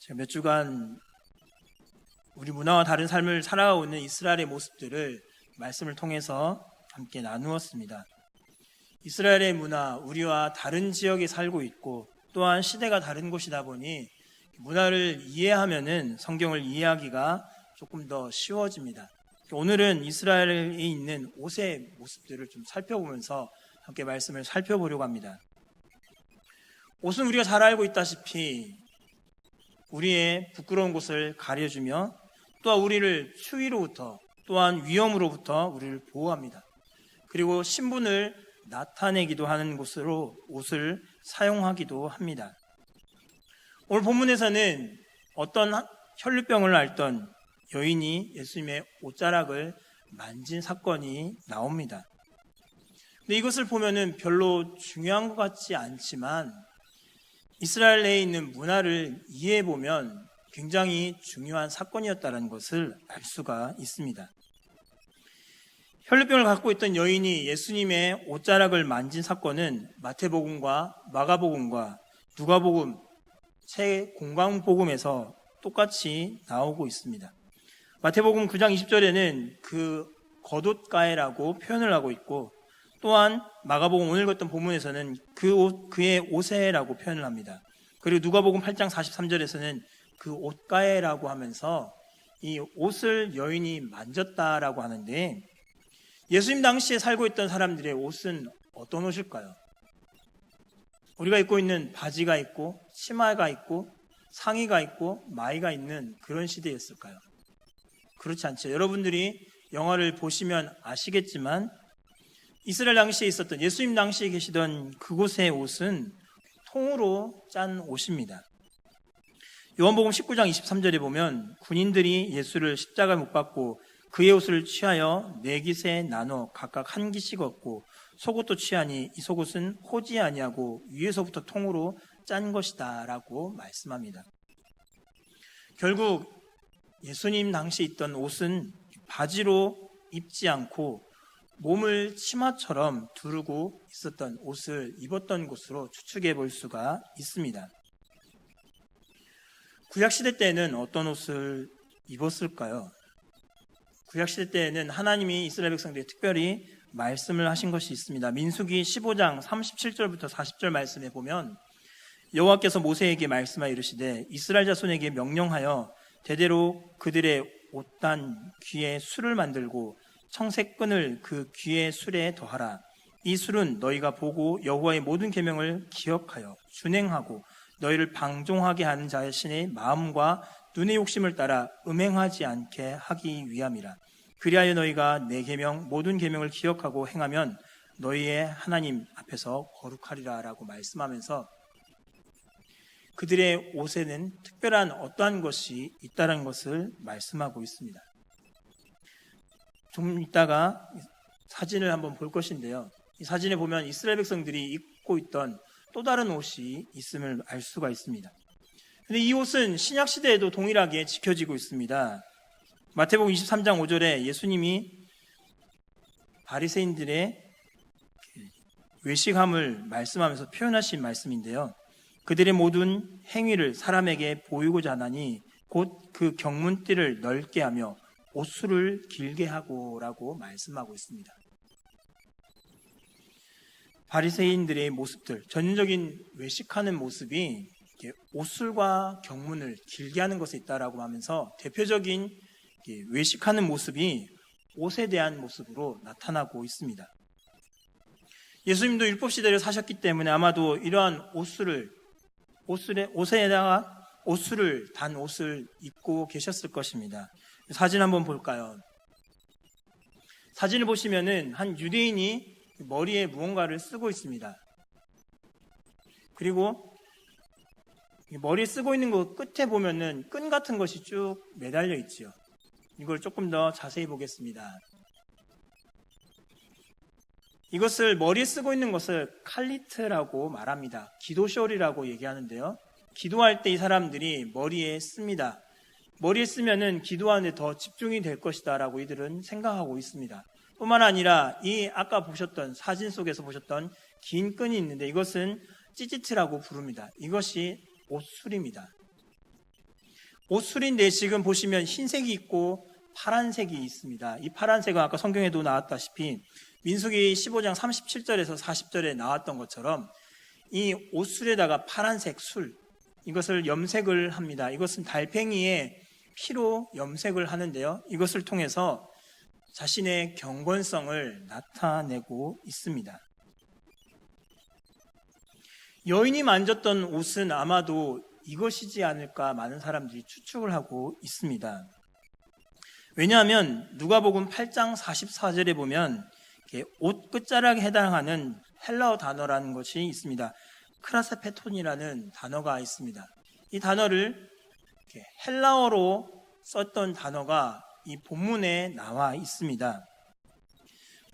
제가 몇 주간 우리 문화와 다른 삶을 살아가고 있는 이스라엘의 모습들을 말씀을 통해서 함께 나누었습니다. 이스라엘의 문화, 우리와 다른 지역에 살고 있고 또한 시대가 다른 곳이다 보니 문화를 이해하면은 성경을 이해하기가 조금 더 쉬워집니다. 오늘은 이스라엘에 있는 옷의 모습들을 좀 살펴보면서 함께 말씀을 살펴보려고 합니다. 옷은 우리가 잘 알고 있다시피 우리의 부끄러운 곳을 가려주며 또한 우리를 추위로부터 또한 위험으로부터 우리를 보호합니다. 그리고 신분을 나타내기도 하는 곳으로 옷을 사용하기도 합니다. 오늘 본문에서는 어떤 혈루병을 앓던 여인이 예수님의 옷자락을 만진 사건이 나옵니다. 근데 이것을 보면은 별로 중요한 것 같지 않지만 이스라엘 내에 있는 문화를 이해해 보면 굉장히 중요한 사건이었다는 것을 알 수가 있습니다. 혈루병을 갖고 있던 여인이 예수님의 옷자락을 만진 사건은 마태복음과 마가복음과 누가복음, 세 공강복음에서 똑같이 나오고 있습니다. 마태복음 9장 20절에는 그 겉옷가에라고 표현을 하고 있고 또한 마가복음 오늘 읽었던 본문에서는 그의 옷에라고 표현을 합니다. 그리고 누가복음 8장 43절에서는 그 옷가에라고 하면서 이 옷을 여인이 만졌다라고 하는데 예수님 당시에 살고 있던 사람들의 옷은 어떤 옷일까요? 우리가 입고 있는 바지가 있고 치마가 있고 상의가 있고 마이가 있는 그런 시대였을까요? 그렇지 않죠. 여러분들이 영화를 보시면 아시겠지만 이스라엘 당시에 있었던 예수님 당시에 계시던 그곳의 옷은 통으로 짠 옷입니다. 요한복음 19장 23절에 보면 군인들이 예수를 십자가에 못 박고 그의 옷을 취하여 네 깃에 나눠 각각 한 깃씩 얻고 속옷도 취하니 이 속옷은 호지 아니하고 위에서부터 통으로 짠 것이다 라고 말씀합니다. 결국 예수님 당시 있던 옷은 바지로 입지 않고 몸을 치마처럼 두르고 있었던 옷을 입었던 것으로 추측해 볼 수가 있습니다. 구약시대 때는 어떤 옷을 입었을까요? 구약시대 때에는 하나님이 이스라엘 백성들에게 특별히 말씀을 하신 것이 있습니다. 민수기 15장 37절부터 40절 말씀에 보면 여호와께서 모세에게 말씀하여 이르시되 이스라엘 자손에게 명령하여 대대로 그들의 옷단 귀에 술을 만들고 청색 끈을 그 귀의 술에 더하라. 이 술은 너희가 보고 여호와의 모든 계명을 기억하여 준행하고 너희를 방종하게 하는 자신의 마음과 눈의 욕심을 따라 음행하지 않게 하기 위함이라. 그리하여 너희가 내 계명 모든 계명을 기억하고 행하면 너희의 하나님 앞에서 거룩하리라 라고 말씀하면서 그들의 옷에는 특별한 어떠한 것이 있다는 것을 말씀하고 있습니다. 좀 이따가 사진을 한번 볼 것인데요. 이 사진에 보면 이스라엘 백성들이 입고 있던 또 다른 옷이 있음을 알 수가 있습니다. 근데 이 옷은 신약 시대에도 동일하게 지켜지고 있습니다. 마태복음 23장 5절에 예수님이 바리새인들의 외식함을 말씀하면서 표현하신 말씀인데요. 그들의 모든 행위를 사람에게 보이고자 하나니 곧 그 경문띠를 넓게 하며 옷수를 길게 하고 라고 말씀하고 있습니다. 바리새인들의 모습들, 전형적인 외식하는 모습이 옷술과 경문을 길게 하는 것에 있다라고 하면서 대표적인 외식하는 모습이 옷에 대한 모습으로 나타나고 있습니다. 예수님도 율법 시대를 사셨기 때문에 아마도 이러한 옷에다가 옷술을 단 옷을 입고 계셨을 것입니다. 사진 한번 볼까요? 사진을 보시면은 한 유대인이 머리에 무언가를 쓰고 있습니다. 그리고 머리에 쓰고 있는 거 끝에 보면은 끈 같은 것이 쭉 매달려 있지요. 이걸 조금 더 자세히 보겠습니다. 이것을 머리에 쓰고 있는 것을 칼리트라고 말합니다. 기도숄이라고 얘기하는데요. 기도할 때 이 사람들이 머리에 씁니다. 머리에 쓰면은 기도하는데 더 집중이 될 것이다라고 이들은 생각하고 있습니다. 뿐만 아니라 이 아까 보셨던 사진 속에서 보셨던 긴 끈이 있는데 이것은 찌찌트라고 부릅니다. 이것이 옷술입니다. 옷술인데 지금 보시면 흰색이 있고 파란색이 있습니다. 이 파란색은 아까 성경에도 나왔다시피 민수기 15장 37절에서 40절에 나왔던 것처럼 이 옷술에다가 파란색 술, 이것을 염색을 합니다. 이것은 달팽이의 피로 염색을 하는데요. 이것을 통해서 자신의 경건성을 나타내고 있습니다. 여인이 만졌던 옷은 아마도 이것이지 않을까 많은 사람들이 추측을 하고 있습니다. 왜냐하면 누가복음 8장 44절에 보면 옷 끝자락에 해당하는 헬라어 단어라는 것이 있습니다. 크라세페톤이라는 단어가 있습니다. 이 단어를 헬라어로 썼던 단어가 이 본문에 나와 있습니다.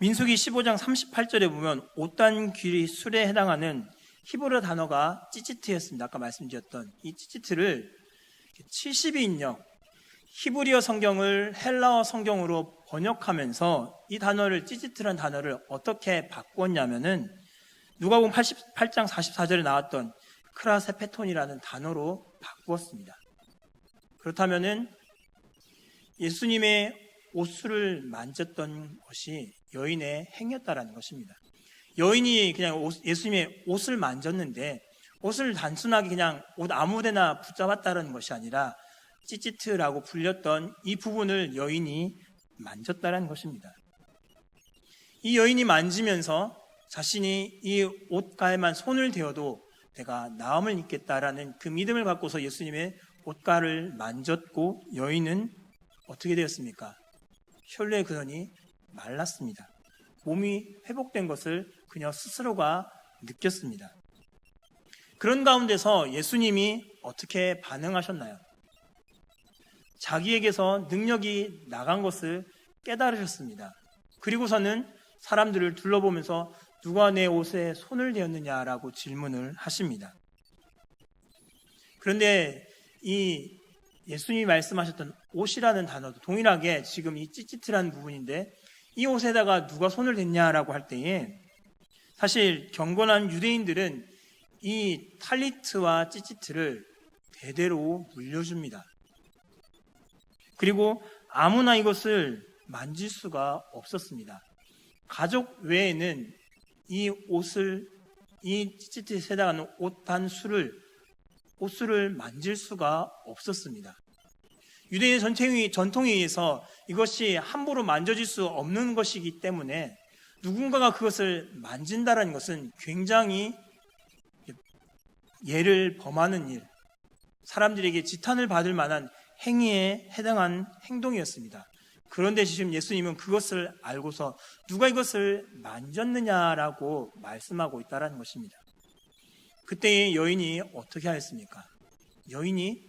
민수기 15장 38절에 보면 옷단 귀리 술에 해당하는 히브리 단어가 찌찌트였습니다. 아까 말씀드렸던 이 찌찌트를 72인역 히브리어 성경을 헬라어 성경으로 번역하면서 이 단어를 찌찌트라는 단어를 어떻게 바꿨냐면은 누가복음 88장 44절에 나왔던 크라세페톤이라는 단어로 바꾸었습니다. 그렇다면은 예수님의 옷술을 만졌던 것이 여인의 행위였다라는 것입니다. 여인이 그냥 예수님의 옷을 만졌는데 옷을 단순하게 그냥 옷 아무데나 붙잡았다는 것이 아니라 찌찌트라고 불렸던 이 부분을 여인이 만졌다는 것입니다. 이 여인이 만지면서 자신이 이 옷가에만 손을 대어도 내가 나음을 입겠다라는 그 믿음을 갖고서 예수님의 옷가를 만졌고 여인은 어떻게 되었습니까? 혈류의 근원이 말랐습니다. 몸이 회복된 것을 그녀 스스로가 느꼈습니다. 그런 가운데서 예수님이 어떻게 반응하셨나요? 자기에게서 능력이 나간 것을 깨달으셨습니다. 그리고서는 사람들을 둘러보면서 누가 내 옷에 손을 대었느냐라고 질문을 하십니다. 그런데 이 예수님이 말씀하셨던 옷이라는 단어도 동일하게 지금 이 찌찌트라는 부분인데 이 옷에다가 누가 손을 댔냐라고 할 때에 사실 경건한 유대인들은 이 탈리트와 찌찌트를 대대로 물려줍니다. 그리고 아무나 이것을 만질 수가 없었습니다. 가족 외에는 이 옷을, 이 찌찌트에 해당하는 옷 옷술을 만질 수가 없었습니다. 유대인 전통에 의해서 이것이 함부로 만져질 수 없는 것이기 때문에 누군가가 그것을 만진다는 것은 굉장히 예를 범하는 일, 사람들에게 지탄을 받을 만한 행위에 해당한 행동이었습니다. 그런데 지금 예수님은 그것을 알고서 누가 이것을 만졌느냐라고 말씀하고 있다는 것입니다. 그때의 여인이 어떻게 하였습니까? 여인이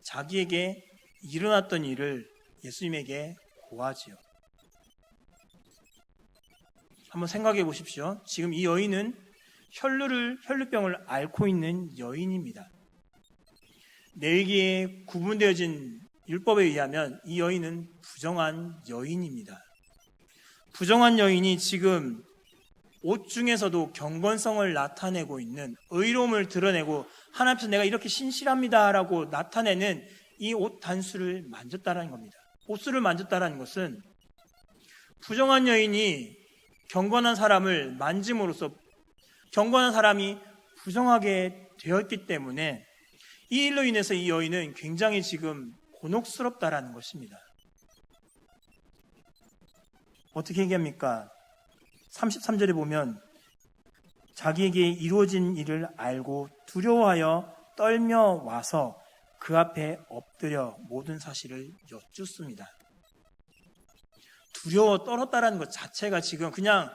자기에게 일어났던 일을 예수님에게 고하지요. 한번 생각해 보십시오. 지금 이 여인은 혈루병을 앓고 있는 여인입니다. 넬기에 구분되어진 율법에 의하면 이 여인은 부정한 여인입니다. 부정한 여인이 지금 옷 중에서도 경건성을 나타내고 있는, 의로움을 드러내고 하나님 앞에서 내가 이렇게 신실합니다라고 나타내는 이 옷 단수를 만졌다라는 겁니다. 옷술을 만졌다라는 것은 부정한 여인이 경건한 사람을 만짐으로써 경건한 사람이 부정하게 되었기 때문에 이 일로 인해서 이 여인은 굉장히 지금 곤혹스럽다라는 것입니다. 어떻게 얘기합니까? 33절에 보면 자기에게 이루어진 일을 알고 두려워하여 떨며 와서 그 앞에 엎드려 모든 사실을 여쭙습니다. 두려워 떨었다라는 것 자체가 지금 그냥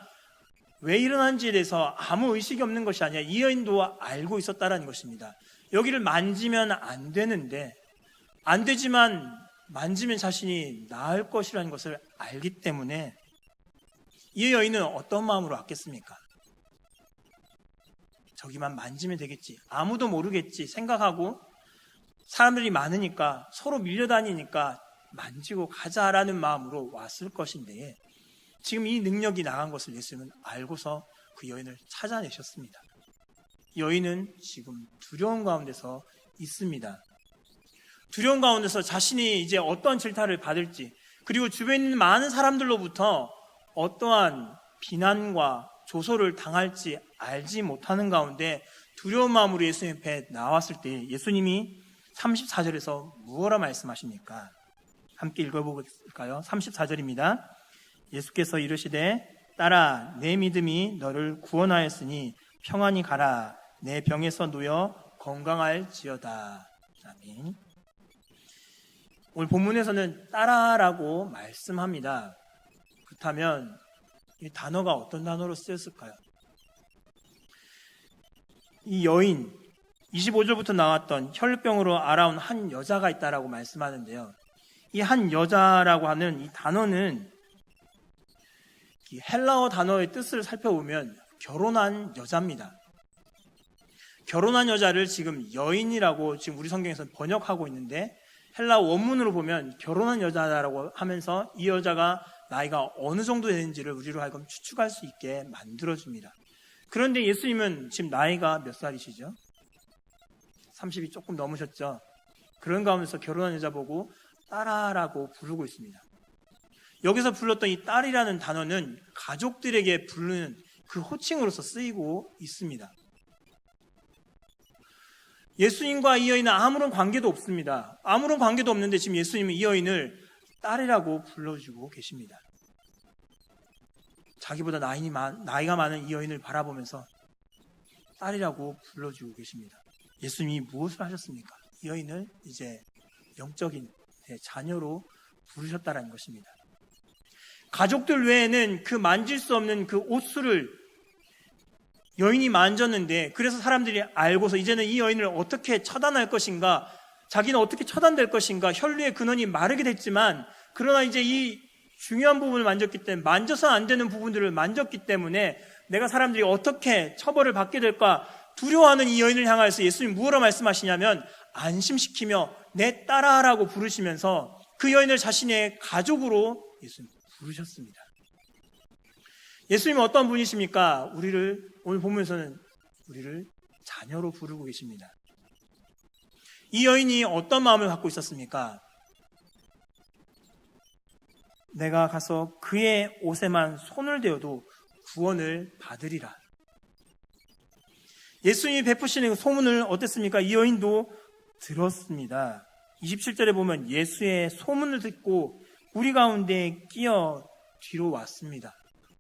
왜 일어난지에 대해서 아무 의식이 없는 것이 아니라 이 여인도 알고 있었다라는 것입니다. 여기를 만지면 안 되는데, 안 되지만 만지면 자신이 나을 것이라는 것을 알기 때문에 이 여인은 어떤 마음으로 왔겠습니까? 저기만 만지면 되겠지, 아무도 모르겠지 생각하고 사람들이 많으니까 서로 밀려다니니까 만지고 가자라는 마음으로 왔을 것인데 지금 이 능력이 나간 것을 예수님은 알고서 그 여인을 찾아내셨습니다. 여인은 지금 두려운 가운데서 있습니다. 두려움 가운데서 자신이 이제 어떠한 질타를 받을지, 그리고 주변에 있는 많은 사람들로부터 어떠한 비난과 조소를 당할지 알지 못하는 가운데 두려운 마음으로 예수님 앞에 나왔을 때 예수님이 34절에서 무엇라 말씀하십니까? 함께 읽어볼까요? 34절입니다. 예수께서 이르시되 딸아 내 믿음이 너를 구원하였으니 평안히 가라. 내 병에서 놓여 건강할지어다. 아멘. 오늘 본문에서는 딸아라고 말씀합니다. 그렇다면 이 단어가 어떤 단어로 쓰였을까요? 이 여인 25절부터 나왔던 혈병으로 알아온 한 여자가 있다라고 말씀하는데요. 이 한 여자라고 하는 이 단어는 이 헬라어 단어의 뜻을 살펴보면 결혼한 여자입니다. 결혼한 여자를 지금 여인이라고 지금 우리 성경에서 번역하고 있는데 헬라 원문으로 보면 결혼한 여자라고 하면서 이 여자가 나이가 어느 정도 되는지를 우리로 하여금 추측할 수 있게 만들어줍니다. 그런데 예수님은 지금 나이가 몇 살이시죠? 30이 조금 넘으셨죠? 그런 가운데서 결혼한 여자 보고 딸아라고 부르고 있습니다. 여기서 불렀던 이 딸이라는 단어는 가족들에게 부르는 그 호칭으로서 쓰이고 있습니다. 예수님과 이 여인은 아무런 관계도 없습니다. 아무런 관계도 없는데 지금 예수님은 이 여인을 딸이라고 불러주고 계십니다. 자기보다 나이가 많은 이 여인을 바라보면서 딸이라고 불러주고 계십니다. 예수님이 무엇을 하셨습니까? 이 여인을 이제 영적인 자녀로 부르셨다는 것입니다. 가족들 외에는 그 만질 수 없는 그 옷수를 여인이 만졌는데 그래서 사람들이 알고서 이제는 이 여인을 어떻게 처단할 것인가, 자기는 어떻게 처단될 것인가, 혈류의 근원이 마르게 됐지만 그러나 이제 이 중요한 부분을 만졌기 때문에 만져서는 안 되는 부분들을 만졌기 때문에 내가 사람들이 어떻게 처벌을 받게 될까 두려워하는 이 여인을 향하여서 예수님 무엇라 말씀하시냐면 안심시키며 내 딸아라고 부르시면서 그 여인을 자신의 가족으로 예수님 부르셨습니다. 예수님은 어떤 분이십니까? 우리를 오늘 본문에서는 우리를 자녀로 부르고 계십니다. 이 여인이 어떤 마음을 갖고 있었습니까? 내가 가서 그의 옷에만 손을 대어도 구원을 받으리라. 예수님이 베푸시는 소문을 어땠습니까? 이 여인도 들었습니다. 27절에 보면 예수의 소문을 듣고 우리 가운데 끼어 뒤로 왔습니다.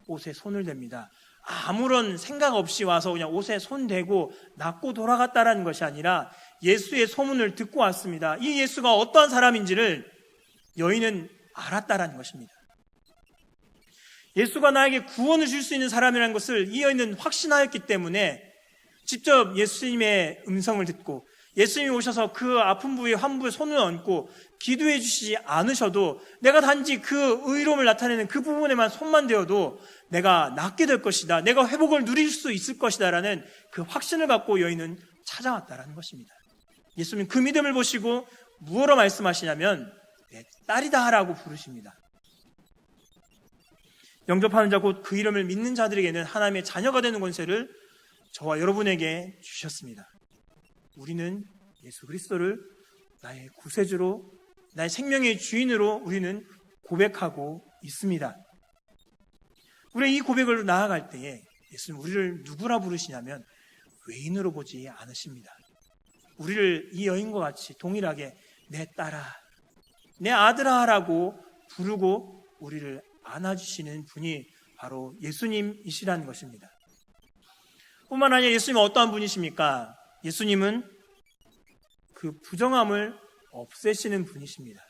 옷에 손을 댑니다. 아무런 생각 없이 와서 그냥 옷에 손 대고 낫고 돌아갔다라는 것이 아니라 예수의 소문을 듣고 왔습니다. 이 예수가 어떠한 사람인지를 여인은 알았다라는 것입니다. 예수가 나에게 구원을 줄 수 있는 사람이라는 것을 이 여인은 확신하였기 때문에 직접 예수님의 음성을 듣고 예수님이 오셔서 그 아픈 부위에 환부에 손을 얹고 기도해 주시지 않으셔도 내가 단지 그 의로움을 나타내는 그 부분에만 손만 대어도 내가 낫게 될 것이다, 내가 회복을 누릴 수 있을 것이다 라는 그 확신을 갖고 여인은 찾아왔다라는 것입니다. 예수님 그 믿음을 보시고 무엇으로 말씀하시냐면 내 딸이다 라고 부르십니다. 영접하는 자 곧 그 이름을 믿는 자들에게는 하나님의 자녀가 되는 권세를 저와 여러분에게 주셨습니다. 우리는 예수 그리스도를 나의 구세주로, 나의 생명의 주인으로 우리는 고백하고 있습니다. 우리 이 고백을 나아갈 때에 예수님 우리를 누구라 부르시냐면 외인으로 보지 않으십니다. 우리를 이 여인과 같이 동일하게 내 딸아, 내 아들아 라고 부르고 우리를 안아주시는 분이 바로 예수님이시라는 것입니다. 뿐만 아니라 예수님은 어떠한 분이십니까? 예수님은 그 부정함을 없애시는 분이십니다.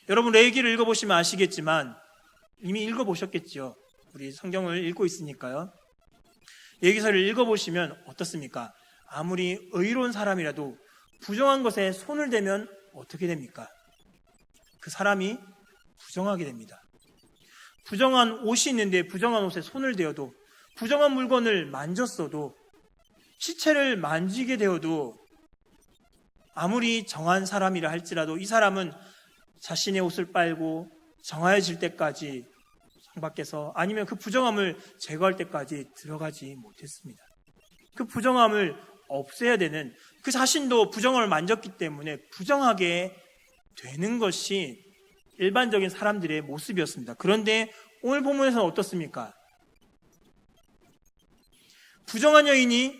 여러분 레위기를 읽어보시면 아시겠지만 이미 읽어보셨겠죠. 우리 성경을 읽고 있으니까요. 레위기서를 읽어보시면 어떻습니까? 아무리 의로운 사람이라도 부정한 것에 손을 대면 어떻게 됩니까? 그 사람이 부정하게 됩니다. 부정한 옷이 있는데 부정한 옷에 손을 대어도, 부정한 물건을 만졌어도, 시체를 만지게 되어도 아무리 정한 사람이라 할지라도 이 사람은 자신의 옷을 빨고 정하여질 때까지 성 밖에서 아니면 그 부정함을 제거할 때까지 들어가지 못했습니다. 그 부정함을 없애야 되는 그 자신도 부정을 만졌기 때문에 부정하게 되는 것이 일반적인 사람들의 모습이었습니다. 그런데 오늘 본문에서는 어떻습니까? 부정한 여인이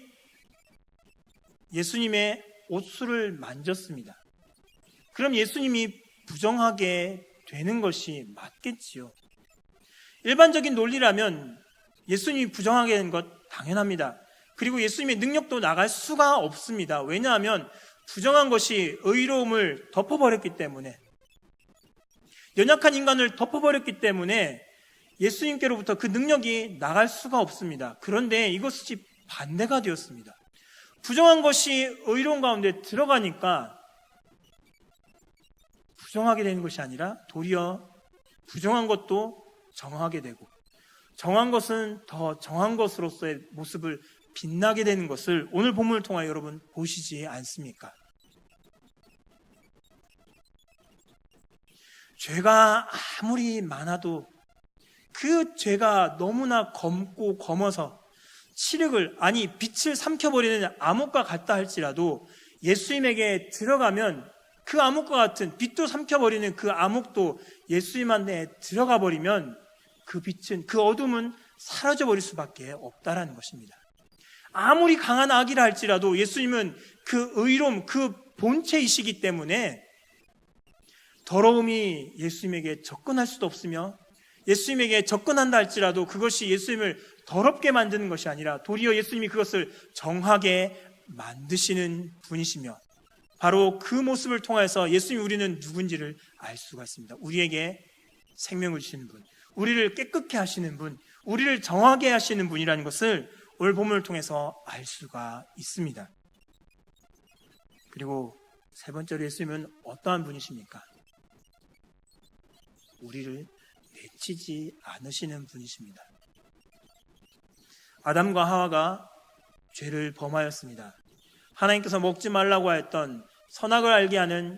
예수님의 옷수를 만졌습니다. 그럼 예수님이 부정하게 되는 것이 맞겠지요. 일반적인 논리라면 예수님이 부정하게 되는 것 당연합니다. 그리고 예수님의 능력도 나갈 수가 없습니다. 왜냐하면 부정한 것이 의로움을 덮어버렸기 때문에, 연약한 인간을 덮어버렸기 때문에 예수님께로부터 그 능력이 나갈 수가 없습니다. 그런데 이것이 반대가 되었습니다. 부정한 것이 의로운 가운데 들어가니까 부정하게 되는 것이 아니라 도리어 부정한 것도 정하게 되고, 정한 것은 더 정한 것으로서의 모습을 빛나게 되는 것을 오늘 본문을 통하여 여러분 보시지 않습니까? 죄가 아무리 많아도 그 죄가 너무나 검고 검어서 빛을 삼켜버리는 암흑과 같다 할지라도 예수님에게 들어가면 그 암흑과 같은 빛도 삼켜버리는 그 암흑도 예수님 안에 들어가 버리면 그 빛은, 그 어둠은 사라져버릴 수밖에 없다라는 것입니다. 아무리 강한 악이라 할지라도 예수님은 그 의로움, 그 본체이시기 때문에 더러움이 예수님에게 접근할 수도 없으며, 예수님에게 접근한다 할지라도 그것이 예수님을 더럽게 만드는 것이 아니라 도리어 예수님이 그것을 정하게 만드시는 분이시며, 바로 그 모습을 통해서 예수님이 우리는 누군지를 알 수가 있습니다. 우리에게 생명을 주시는 분, 우리를 깨끗게 하시는 분, 우리를 정하게 하시는 분이라는 것을 오늘 본문을 통해서 알 수가 있습니다. 그리고 세 번째로 예수님은 어떠한 분이십니까? 우리를 내치지 않으시는 분이십니다. 아담과 하와가 죄를 범하였습니다. 하나님께서 먹지 말라고 하였던 선악을 알게 하는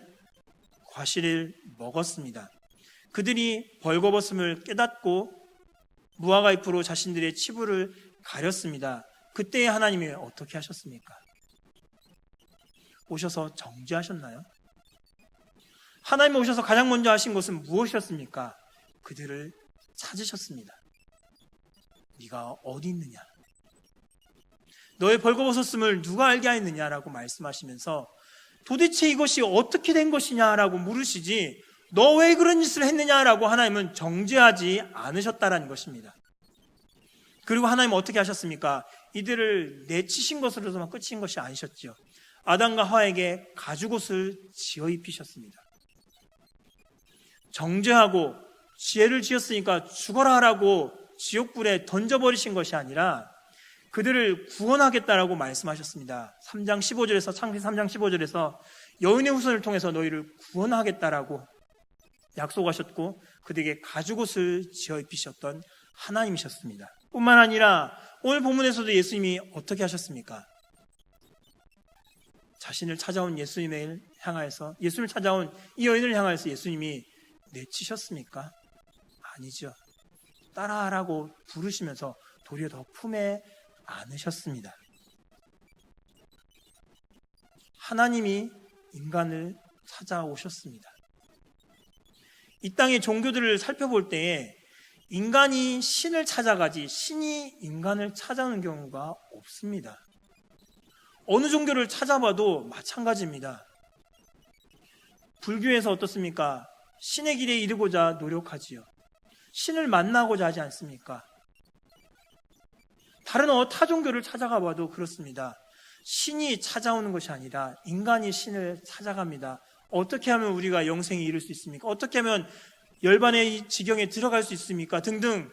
과실을 먹었습니다. 그들이 벌거벗음을 깨닫고 무화과 잎으로 자신들의 치부를 가렸습니다. 그때 하나님이 어떻게 하셨습니까? 오셔서 정죄하셨나요? 하나님이 오셔서 가장 먼저 하신 것은 무엇이었습니까? 그들을 찾으셨습니다. 네가 어디 있느냐? 너의 벌거벗었음을 누가 알게 하였느냐라고 말씀하시면서 도대체 이것이 어떻게 된 것이냐라고 물으시지, 너 왜 그런 짓을 했느냐라고 하나님은 정죄하지 않으셨다라는 것입니다. 그리고 하나님은 어떻게 하셨습니까? 이들을 내치신 것으로서만 끝인 것이 아니셨죠. 아담과 하와에게 가죽옷을 지어 입히셨습니다. 정죄하고 죄를 지었으니까 죽어라 하라고 지옥불에 던져버리신 것이 아니라 그들을 구원하겠다라고 말씀하셨습니다. 3장 15절에서 창세기 3장 15절에서 여인의 후손을 통해서 너희를 구원하겠다라고 약속하셨고 그들에게 가죽옷을 지어 입히셨던 하나님이셨습니다. 뿐만 아니라 오늘 본문에서도 예수님이 어떻게 하셨습니까? 자신을 찾아온 예수님을 향하여서, 예수님을 찾아온 이 여인을 향하여서 예수님이 내치셨습니까? 아니죠. 따라하라고 부르시면서 도리어 더 품에 안으셨습니다. 하나님이 인간을 찾아오셨습니다. 이 땅의 종교들을 살펴볼 때에 인간이 신을 찾아가지 신이 인간을 찾아오는 경우가 없습니다. 어느 종교를 찾아봐도 마찬가지입니다. 불교에서 어떻습니까? 신의 길에 이르고자 노력하지요. 신을 만나고자 하지 않습니까? 다른 타 종교를 찾아가 봐도 그렇습니다. 신이 찾아오는 것이 아니라 인간이 신을 찾아갑니다. 어떻게 하면 우리가 영생에 이를 수 있습니까? 어떻게 하면 열반의 지경에 들어갈 수 있습니까? 등등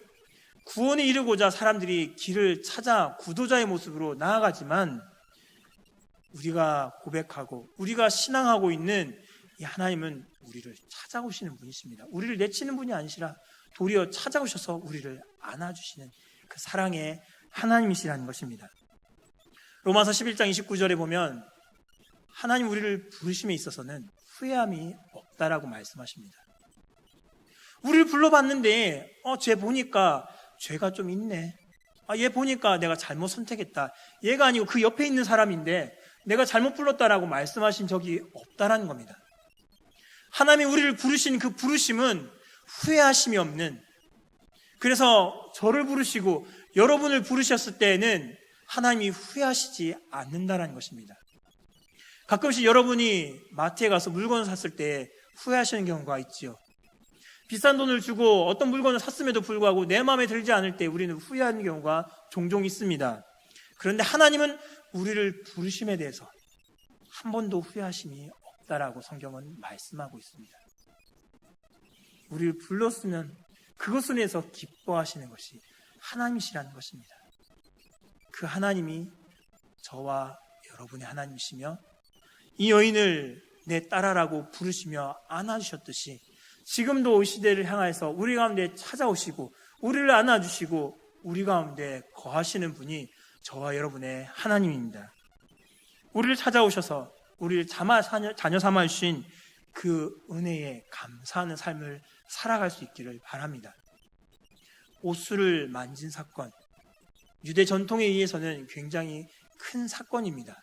구원에 이르고자 사람들이 길을 찾아 구도자의 모습으로 나아가지만, 우리가 고백하고 우리가 신앙하고 있는 이 하나님은 우리를 찾아오시는 분이십니다. 우리를 내치는 분이 아니시라 도리어 찾아오셔서 우리를 안아주시는 그 사랑의 하나님이시라는 것입니다. 로마서 11장 29절에 보면 하나님 우리를 부르심에 있어서는 후회함이 없다라고 말씀하십니다. 우리를 불러봤는데 쟤 보니까 죄가 좀 있네. 얘 보니까 내가 잘못 선택했다. 얘가 아니고 그 옆에 있는 사람인데 내가 잘못 불렀다라고 말씀하신 적이 없다라는 겁니다. 하나님이 우리를 부르신 그 부르심은 후회하심이 없는, 그래서 저를 부르시고 여러분을 부르셨을 때에는 하나님이 후회하시지 않는다라는 것입니다. 가끔씩 여러분이 마트에 가서 물건을 샀을 때 후회하시는 경우가 있지요. 비싼 돈을 주고 어떤 물건을 샀음에도 불구하고 내 마음에 들지 않을 때 우리는 후회하는 경우가 종종 있습니다. 그런데 하나님은 우리를 부르심에 대해서 한 번도 후회하심이 없다라고 성경은 말씀하고 있습니다. 우리를 불렀으면 그것을 위해서 기뻐하시는 것이 하나님이시라는 것입니다. 그 하나님이 저와 여러분의 하나님이시며 이 여인을 내 딸아라고 부르시며 안아주셨듯이 지금도 이 시대를 향해서 우리 가운데 찾아오시고 우리를 안아주시고 우리 가운데 거하시는 분이 저와 여러분의 하나님입니다. 우리를 찾아오셔서 우리를 자녀 삼아주신 그 은혜에 감사하는 삶을 살아갈 수 있기를 바랍니다. 옷수를 만진 사건, 유대 전통에 의해서는 굉장히 큰 사건입니다.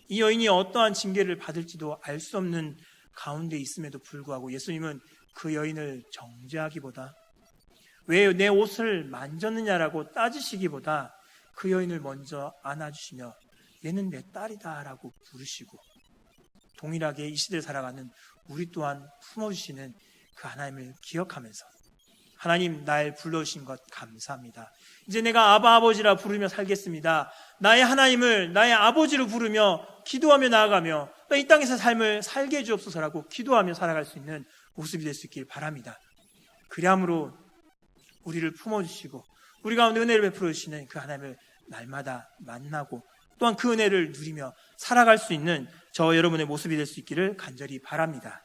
이 여인이 어떠한 징계를 받을지도 알 수 없는 가운데 있음에도 불구하고 예수님은 그 여인을 정죄하기보다 왜 내 옷을 만졌느냐라고 따지시기보다 그 여인을 먼저 안아주시며 얘는 내 딸이다 라고 부르시고 동일하게 이 시대를 살아가는 우리 또한 품어주시는 그 하나님을 기억하면서 하나님 날 불러주신 것 감사합니다. 이제 내가 아바 아버지라 부르며 살겠습니다. 나의 하나님을 나의 아버지로 부르며 기도하며 나아가며 이 땅에서 삶을 살게 해주옵소서라고 기도하며 살아갈 수 있는 모습이 될 수 있길 바랍니다. 그리함으로 우리를 품어주시고 우리 가운데 은혜를 베풀어 주시는 그 하나님을 날마다 만나고 또한 그 은혜를 누리며 살아갈 수 있는 저와 여러분의 모습이 될 수 있기를 간절히 바랍니다.